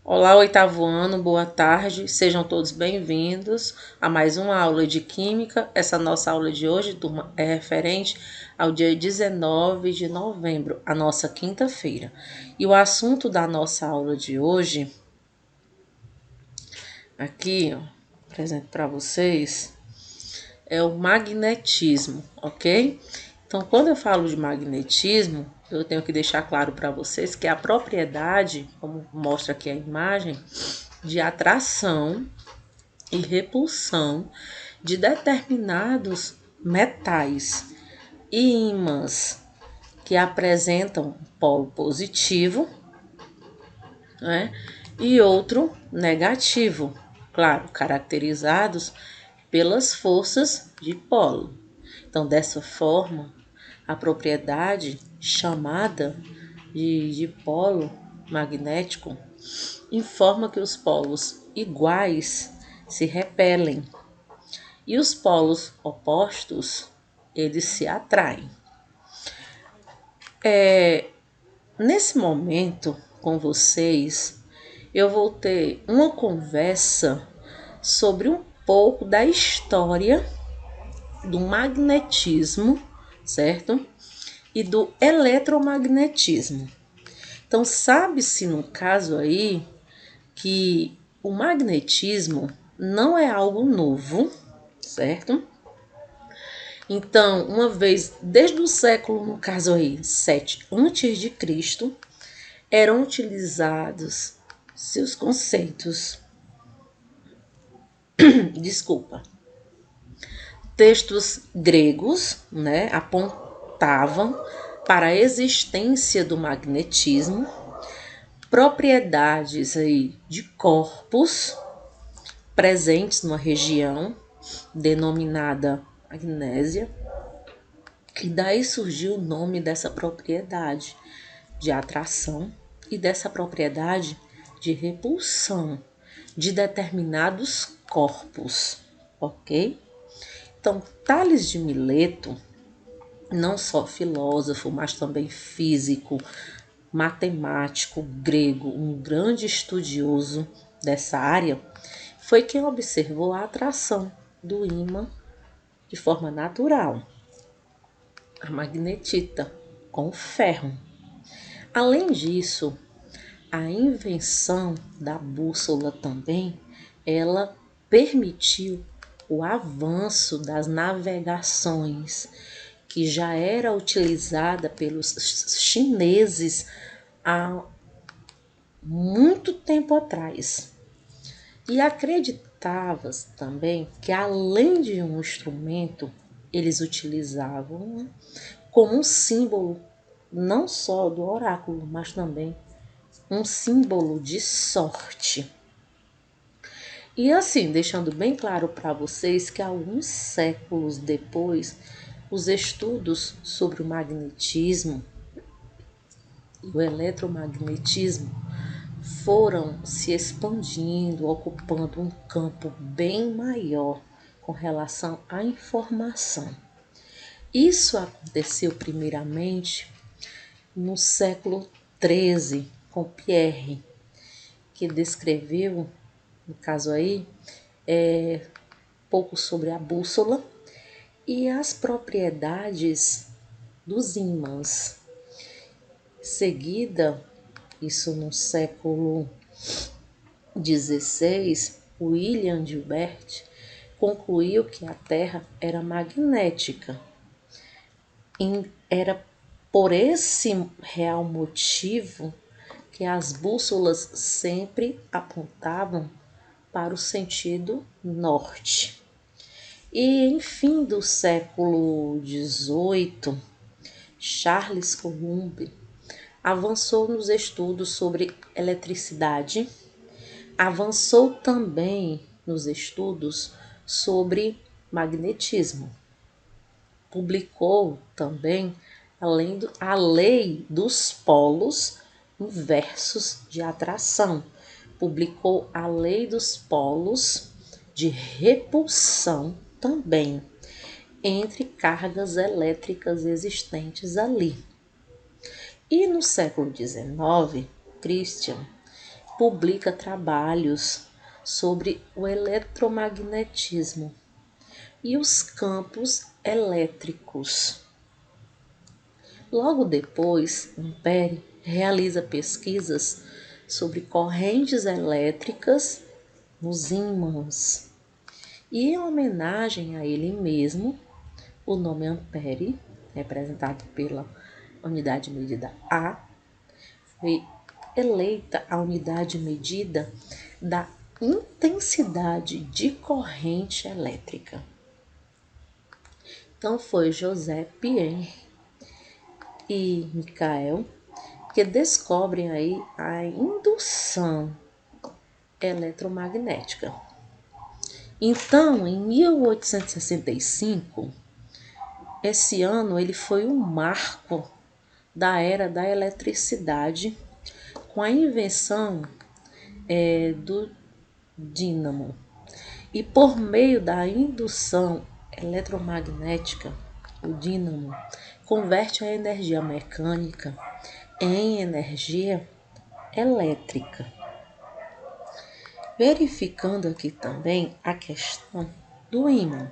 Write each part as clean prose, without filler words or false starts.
Olá, oitavo ano, boa tarde, sejam todos bem-vindos a mais uma aula de Química. Essa nossa aula de hoje, turma, é referente ao dia 19 de novembro, a nossa quinta-feira. E o assunto da nossa aula de hoje, aqui, ó, apresento para vocês, é o magnetismo, ok? Então, quando eu falo de magnetismo, eu tenho que deixar claro para vocês que a propriedade, como mostra aqui a imagem, de atração e repulsão de determinados metais e ímãs que apresentam polo positivo, né, e outro negativo, claro, caracterizados pelas forças de polo. Então, dessa forma, a propriedade chamada de polo magnético informa que os polos iguais se repelem e os polos opostos eles se atraem. Nesse momento com vocês, eu vou ter uma conversa sobre um pouco da história do magnetismo, certo? E do eletromagnetismo. Então, sabe-se no caso aí que o magnetismo não é algo novo, certo? Então, uma vez, desde o século, no caso aí, 7 antes de Cristo, eram utilizados seus conceitos, desculpa, textos gregos, né, apontavam para a existência do magnetismo, propriedades aí de corpos presentes numa região denominada magnésia, e daí surgiu o nome dessa propriedade de atração e dessa propriedade de repulsão de determinados corpos, ok? Então, Tales de Mileto, não só filósofo, mas também físico, matemático, grego, um grande estudioso dessa área, foi quem observou a atração do ímã de forma natural, a magnetita, com o ferro. Além disso, a invenção da bússola também, ela permitiu o avanço das navegações, que já era utilizada pelos chineses há muito tempo atrás. E acreditava-se também que, além de um instrumento, eles utilizavam como um símbolo, não só do oráculo, mas também um símbolo de sorte. E assim, deixando bem claro para vocês que alguns séculos depois, os estudos sobre o magnetismo e o eletromagnetismo foram se expandindo, ocupando um campo bem maior com relação à informação. Isso aconteceu primeiramente no século XIII, com Pierre, que descreveu, no caso aí, pouco sobre a bússola e as propriedades dos ímãs. Seguida, isso no século XVI, William Gilbert concluiu que a Terra era magnética. Era por esse real motivo que as bússolas sempre apontavam para o sentido norte. E em fim do século XVIII, Charles Colomb avançou nos estudos sobre eletricidade, avançou também nos estudos sobre magnetismo. Publicou também a lei dos polos inversos de atração. Publicou a lei dos polos de repulsão também, entre cargas elétricas existentes ali. E no século XIX, Christian publica trabalhos sobre o eletromagnetismo e os campos elétricos. Logo depois, Ampère realiza pesquisas sobre correntes elétricas nos ímãs. E em homenagem a ele mesmo, o nome Ampère, representado pela unidade medida A, foi eleita a unidade medida da intensidade de corrente elétrica. Então foi José Pierre e Michael que descobrem aí a indução eletromagnética. Então, em 1865, esse ano ele foi um marco da era da eletricidade com a invenção do dínamo. E por meio da indução eletromagnética, o dínamo converte a energia mecânica em energia elétrica. Verificando aqui também a questão do ímã,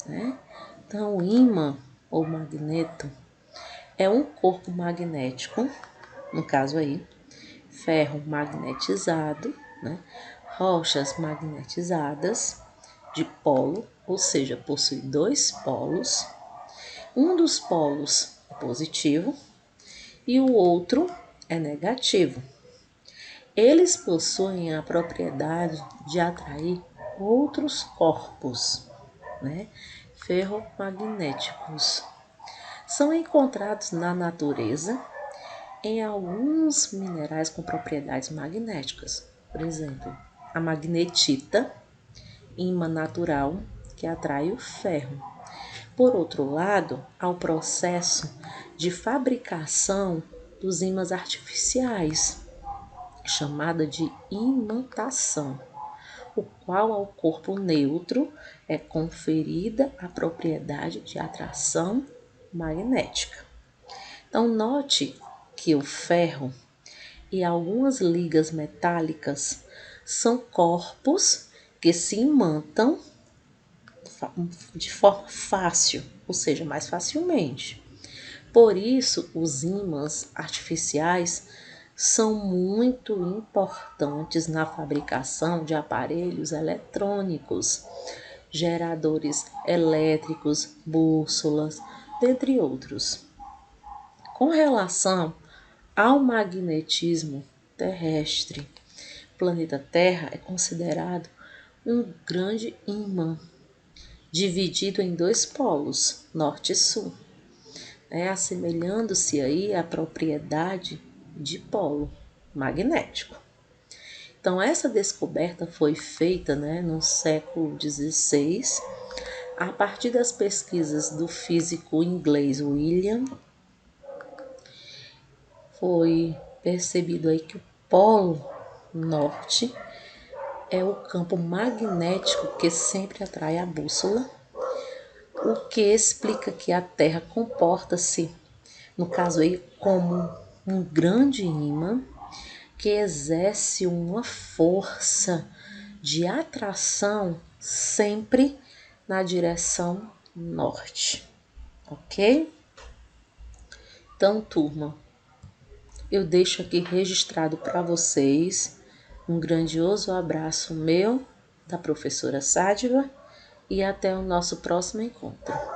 né? Então, o ímã ou magneto é um corpo magnético, no caso aí, ferro magnetizado, né? Rochas magnetizadas de polo, ou seja, possui dois polos. Um dos polos é positivo e o outro é negativo. Eles possuem a propriedade de atrair outros corpos, né, ferromagnéticos. São encontrados na natureza em alguns minerais com propriedades magnéticas. Por exemplo, a magnetita, ímã natural que atrai o ferro. Por outro lado, há o processo de fabricação dos ímãs artificiais, chamada de imantação, o qual ao corpo neutro é conferida a propriedade de atração magnética. Então, note que o ferro e algumas ligas metálicas são corpos que se imantam de forma fácil, ou seja, mais facilmente. Por isso, os ímãs artificiais são muito importantes na fabricação de aparelhos eletrônicos, geradores elétricos, bússolas, dentre outros. Com relação ao magnetismo terrestre, o planeta Terra é considerado um grande ímã, dividido em dois polos, norte e sul, assemelhando-se aí à propriedade de polo magnético. Então, essa descoberta foi feita no século XVI, a partir das pesquisas do físico inglês William. Foi percebido aí que o polo norte é o campo magnético que sempre atrai a bússola, o que explica que a Terra comporta-se, no caso aí, como um grande ímã que exerce uma força de atração sempre na direção norte, ok? Então, turma, eu deixo aqui registrado para vocês um grandioso abraço meu, da professora Sádiva, e até o nosso próximo encontro.